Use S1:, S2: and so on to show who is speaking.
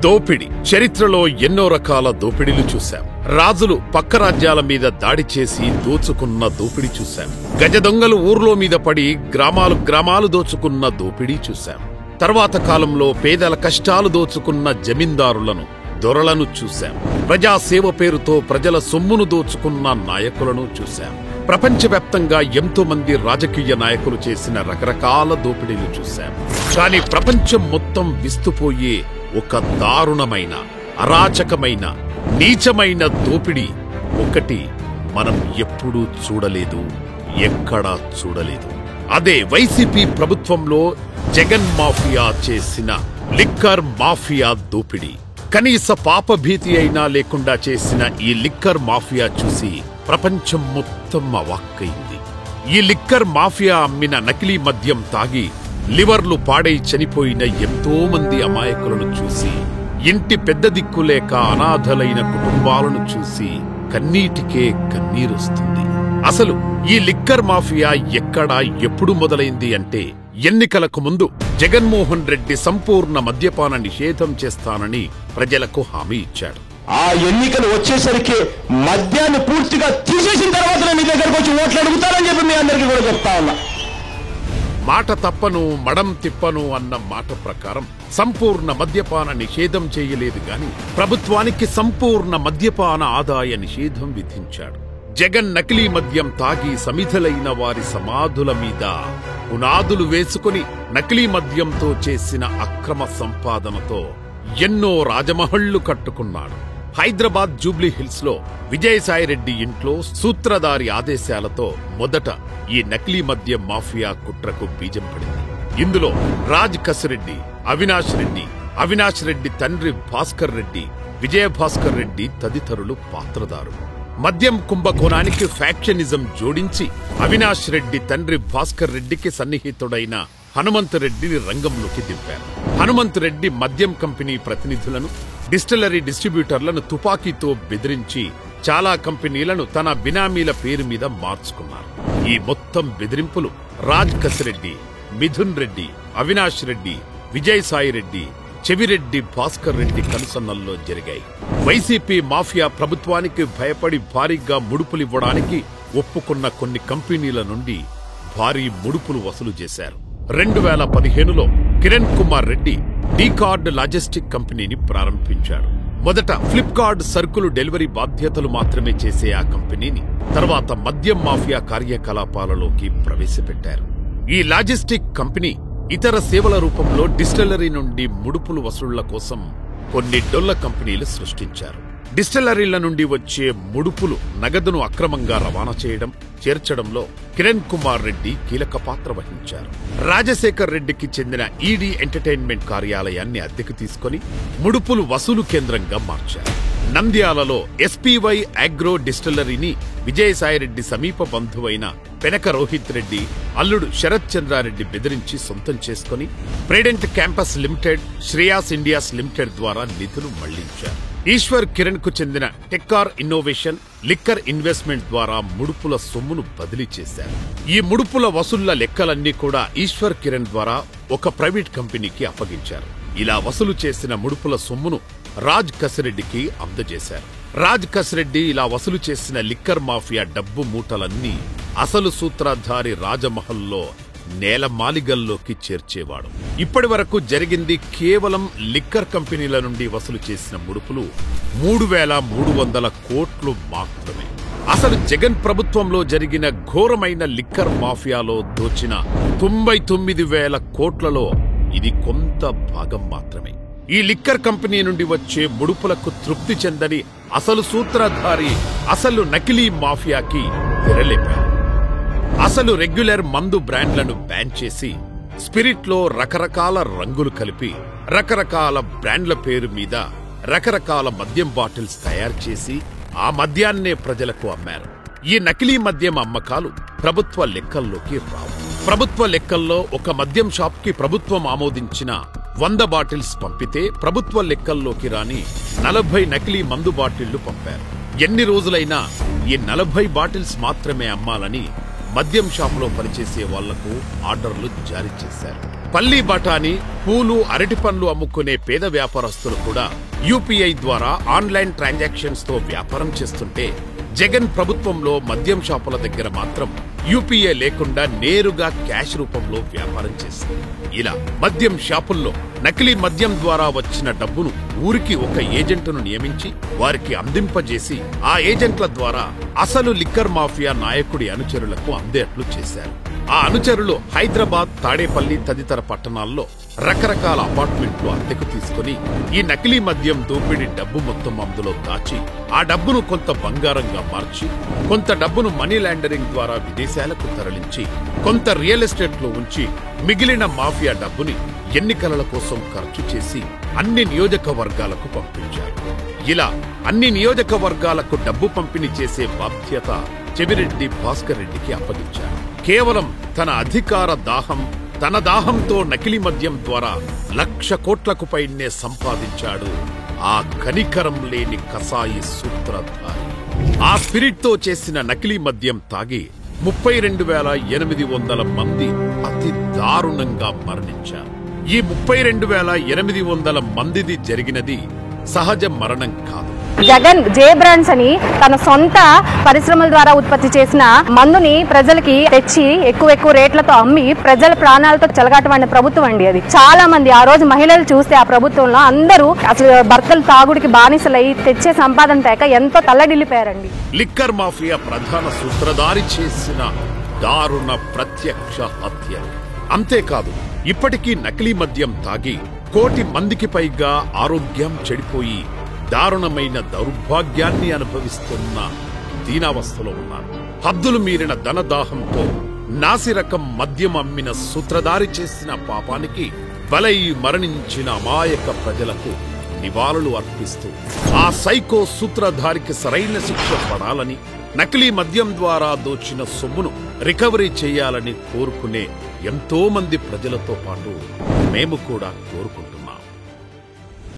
S1: దోపిడి చరిత్రలో ఎన్నో రకాల దోపిడీలు చూశాం. రాజులు పక్క రాజ్యాల మీద దాడి చేసి దోచుకున్న దోపిడీ చూశాం. గజ దొంగలు ఊర్లో మీద పడి గ్రామాలు దోచుకున్న దోపిడీ చూశాం. తర్వాత కాలంలో పేదల కష్టాలు దోచుకున్న జమీందారులను, దొరలను చూశాం. ప్రజాసేవ పేరుతో ప్రజల సొమ్మును దోచుకున్న నాయకులను చూశాం. ప్రపంచవ్యాప్తంగా ఎంతో మంది రాజకీయ నాయకులు చేసిన రకరకాల దోపిడీలు చూశాం. కానీ ప్రపంచం మొత్తం విస్తుపోయే ఒక దారుణమైన, అరాచకమైన, నీచమైన దోపిడీ ఒకటి మనం ఎప్పుడూ చూడలేదు, ఎక్కడా చూడలేదు. అదే వైసీపీ ప్రభుత్వంలో జగన్ మాఫియా చేసిన లిక్కర్ మాఫియా దోపిడీ. కనీస పాపభీతి అయినా లేకుండా చేసిన ఈ లిక్కర్ మాఫియా చూసి ప్రపంచం మొత్తం అవాక్కయింది. ఈ లిక్కర్ మాఫియా అమ్మిన నకిలీ మద్యం తాగి లివర్లు పాడై చనిపోయిన ఎంతో మంది అమాయకులను చూసి, ఇంటి పెద్ద దిక్కులేక అనాథలైన కుటుంబాలను చూసి కన్నీటికే కన్నీరొస్తుంది. అసలు ఈ లిక్కర్ మాఫియా ఎక్కడ, ఎప్పుడు మొదలైంది అంటే, ఎన్నికలకు ముందు జగన్మోహన్ రెడ్డి సంపూర్ణ మద్యపాన నిషేధం చేస్తానని ప్రజలకు హామీ ఇచ్చాడు.
S2: ఆ ఎన్నికలు వచ్చేసరికి మద్యాన్ని పూర్తిగా తీసేసిన తర్వాత మీ దగ్గరకు వచ్చి ఓట్లు అడుగుతారని చెప్పి మీ అందరికీ కూడా చెప్తా ఉన్నా.
S1: మాట తప్పను మడం తిప్పను అన్న మాట ప్రకారం సంపూర్ణ మద్యపాన నిషేధం చేయలేదు గాని ప్రభుత్వానికి సంపూర్ణ మద్యపాన ఆదాయ నిషేధం విధించాడు. జగన్ నకిలీ మద్యం తాగి సమిధలైన వారి సమాధుల మీద పునాదులు వేసుకుని నకిలీ మద్యంతో చేసిన అక్రమ సంపాదనతో ఎన్నో రాజమహళ్లు కట్టుకున్నాడు. హైదరాబాద్ జూబ్లీ హిల్స్ లో విజయసాయిరెడ్డి ఇంట్లో సూత్రధారి ఆదేశాలతో మొదట ఈ నకిలీ మద్యం మాఫియా కుట్రకు బీజం పడింది. ఇందులో రాజ్ కసిరెడ్డి, అవినాష్ రెడ్డి తండ్రి భాస్కర్ రెడ్డి, విజయభాస్కర్ రెడ్డి తదితరులు పాత్రదారులు. మద్యం కుంభకోణానికి ఫ్యాక్షనిజం జోడించి అవినాష్ రెడ్డి తండ్రి భాస్కర్ రెడ్డికి సన్నిహితుడైన హనుమంతరెడ్డిని రంగంలోకి దింపారు. హనుమంతరెడ్డి మద్యం కంపెనీ ప్రతినిధులను, డిస్టిలరీ డిస్ట్రిబ్యూటర్లను తుపాకీతో బెదిరించి చాలా కంపెనీలను తన బినామీల పేరు మీద మార్చుకున్నారు. ఈ మొత్తం బెదిరింపులు రాజ్ కసిరెడ్డి, మిథున్ రెడ్డి, అవినాష్ రెడ్డి, విజయసాయిరెడ్డి, చెవిరెడ్డి భాస్కర్ రెడ్డి కనుసన్నల్లో జరిగాయి. వైసీపీ మాఫియా ప్రభుత్వానికి భయపడి భారీగా ముడుపులివ్వడానికి ఒప్పుకున్న కొన్ని కంపెనీల నుండి భారీ ముడుపులు వసూలు చేశారు. 2015లో కిరణ్ కుమార్ రెడ్డి డీకార్డ్ లాజిస్టిక్ కంపెనీని ప్రారంభించాడు. మొదట ఫ్లిప్కార్ట్ సరుకులు డెలివరీ బాధ్యతలు మాత్రమే చేసే ఆ కంపెనీని తర్వాత మద్యం మాఫియా కార్యకలాపాలలోకి ప్రవేశపెట్టారు. ఈ లాజిస్టిక్ కంపెనీ ఇతర సేవల రూపంలో డిస్టిలరీ నుండి ముడుపులు వసూళ్ల కోసం కొన్ని డొల్ల కంపెనీలు సృష్టించారు. డిస్టిలరీల నుండి వచ్చే ముడుపులు నగదును అక్రమంగా రవాణా చేయడం, చేర్చడంలో కిరణ్ కుమార్ రెడ్డి కీలక పాత్ర వహించారు. రాజశేఖర్ రెడ్డికి చెందిన ఈడీ ఎంటర్టైన్మెంట్ కార్యాలయాన్ని అద్దెకు తీసుకుని ముడుపులు వసూలు కేంద్రంగా మార్చారు. నంద్యాలలో ఎస్పీవై అగ్రో డిస్టిలరీని విజయసాయిరెడ్డి సమీప బంధువైన పెనక రోహిత్ రెడ్డి అల్లుడు శరత్ చంద్రారెడ్డి బెదిరించి సొంతం చేసుకుని ప్రేడెంట్ క్యాంపస్ లిమిటెడ్, శ్రేయాస్ ఇండియాస్ లిమిటెడ్ ద్వారా నిధులు మళ్లించారు. ఈశ్వర్ కిరణ్ కు చెందిన టెక్కార్ ఇన్నోవేషన్, లిక్కర్ ఇన్వెస్ట్మెంట్ ద్వారా ముడుపుల సొమ్మును బదిలీ చేశారు. ఈ ముడుపుల వసూళ్ల లెక్కలన్నీ కూడా ఈశ్వర్ కిరణ్ ద్వారా ఒక ప్రైవేట్ కంపెనీకి అప్పగించారు. ఇలా వసూలు చేసిన ముడుపుల సొమ్మును రాజ్ కసిరెడ్డికి అందజేశారు. రాజ్ కసిరెడ్డి ఇలా వసూలు చేసిన లిక్కర్ మాఫియా డబ్బు మూటలన్నీ అసలు సూత్రధారి రాజమహల్లో నేలమాలిగల్లోకి చేర్చేవాడు. ఇప్పటి వరకు జరిగింది కేవలం లిక్కర్ కంపెనీల నుండి వసూలు చేసిన ముడుపులు 3,300 కోట్లు మాత్రమే. అసలు జగన్ ప్రభుత్వంలో జరిగిన ఘోరమైన లిక్కర్ మాఫియాలో దోచిన 99,000 కోట్లలో ఇది కొంత భాగం మాత్రమే. ఈ లిక్కర్ కంపెనీ నుండి వచ్చే ముడుపులకు తృప్తి చెందని అసలు సూత్రధారి అసలు నకిలీ మాఫియాకి తెరలేపారు. అసలు రెగ్యులర్ మందు బ్రాండ్లను బ్యాన్ చేసి స్పిరిట్లో రకరకాల రంగులు కలిపి రకరకాల బ్రాండ్ల పేరు మీద రకరకాల మద్యం బాటిల్స్ తయారు చేసి ఆ మద్యాన్నే ప్రజలకు అమ్మారు. ఈ నకిలీ మద్యం అమ్మకాలు ప్రభుత్వ లెక్కల్లోకి రావు. ప్రభుత్వ లెక్కల్లో ఒక మద్యం షాప్ కి ప్రభుత్వం ఆమోదించిన 100 బాటిల్స్ పంపితే ప్రభుత్వ లెక్కల్లోకి రాని 40 నకిలీ మందు బాటిళ్లు పంపారు. ఎన్ని రోజులైనా ఈ 40 బాటిల్స్ మాత్రమే అమ్మాలని మద్యం షాపులో పనిచేసే వాళ్లకు ఆర్డర్లు జారీ చేశారు. పల్లి బఠానీ, పూలు, అరటి పండ్లు అమ్ముకునే పేద వ్యాపారస్తులు కూడా యూపీఐ ద్వారా ఆన్లైన్ ట్రాన్సాక్షన్స్ తో వ్యాపారం చేస్తుంటే, జగన్ ప్రభుత్వంలో మద్యం షాపుల దగ్గర మాత్రం యూపీఐ లేకుండా నేరుగా క్యాష్ రూపంలో వ్యాపారం చేసింది. ఇలా మద్యం షాపుల్లో నకిలీ మద్యం ద్వారా వచ్చిన డబ్బును ఊరికి ఒక ఏజెంటును నియమించి వారికి అందింపజేసి ఆ ఏజెంట్ల ద్వారా అసలు లిక్కర్ మాఫియా నాయకుడి అనుచరులకు అందేట్లు చేశారు. ఆ అనుచరులు హైదరాబాద్, తాడేపల్లి తదితర పట్టణాల్లో రకరకాల అపార్ట్మెంట్లు అద్దెకు తీసుకుని ఈ నకిలీ మద్యం దోపిడీ డబ్బు మొత్తం అందులో దాచి ఆ డబ్బును కొంత బంగారంగా మార్చి, కొంత డబ్బును మనీ లాండరింగ్ ద్వారా విదేశాలకు తరలించి, కొంత రియల్ ఎస్టేట్ లో ఉంచి మిగిలిన మాఫియా డబ్బుని ఎన్నికల కోసం ఖర్చు చేసి అన్ని నియోజకవర్గాలకు పంపించారు. ఇలా అన్ని నియోజకవర్గాలకు డబ్బు పంపిణీ చేసే బాధ్యత చెవిరెడ్డి భాస్కర్ రెడ్డికి అప్పగించారు. కేవలం తన అధికార దాహం, తన దాహంతో నకిలీ మద్యం ద్వారా 1,00,000 కోట్లకు పైనే సంపాదించాడు ఆ కనికరం లేని కసాయి సూత్రధారి. ఆ స్పిరిట్ తో చేసిన నకిలీ మద్యం తాగి 32,800 మంది అతి దారుణంగా మరణించారు. ఈ 32,800 మందిది జరిగినది సహజ మరణం కాదు.
S3: జగన్ జే బ్రాండ్స్ అని తన సొంత పరిశ్రమల ద్వారా ఉత్పత్తి చేసిన మందుని ప్రజలకి తెచ్చి ఎక్కువ రేట్లతో అమ్మి ప్రజల ప్రాణాలతో చెలగాటమైన ప్రభుత్వం అండి అది. చాలా మంది ఆ రోజు మహిళలు చూస్తే ఆ ప్రభుత్వంలో అందరూ అసలు భర్తలు తాగుడికి బానిసలై తెచ్చే సంపాదన తేక ఎంతో తల్లడిల్లిపోయారండి.
S1: లిక్కర్ మాఫియా ప్రధాన సూత్రధారి చేసిన దారుణ ప్రత్యక్ష హత్య. అంతేకాదు, ఇప్పటికీ నకిలీ మద్యం తాగి 1,00,00,000 మందికి పైగా ఆరోగ్యం చెడిపోయి దారుణమైన దౌర్భాగ్యాన్ని అనుభవిస్తున్న దీనావస్థలో ఉన్నారు. హద్దులు మీరిన ధనదాహంతో నాసిరకం మద్యం అమ్మిన సూత్రధారి చేసిన పాపానికి బలై మరణించిన అమాయక ప్రజలకు నివాళులు అర్పిస్తూ ఆ సైకో సూత్రధారికి సరైన శిక్ష పడాలని, నకిలీ మద్యం ద్వారా దోచిన సొమ్మును రికవరీ చేయాలని కోరుకునే ఎంతో మంది ప్రజలతో పాటు మేము కూడా కోరుకుంటున్నాం.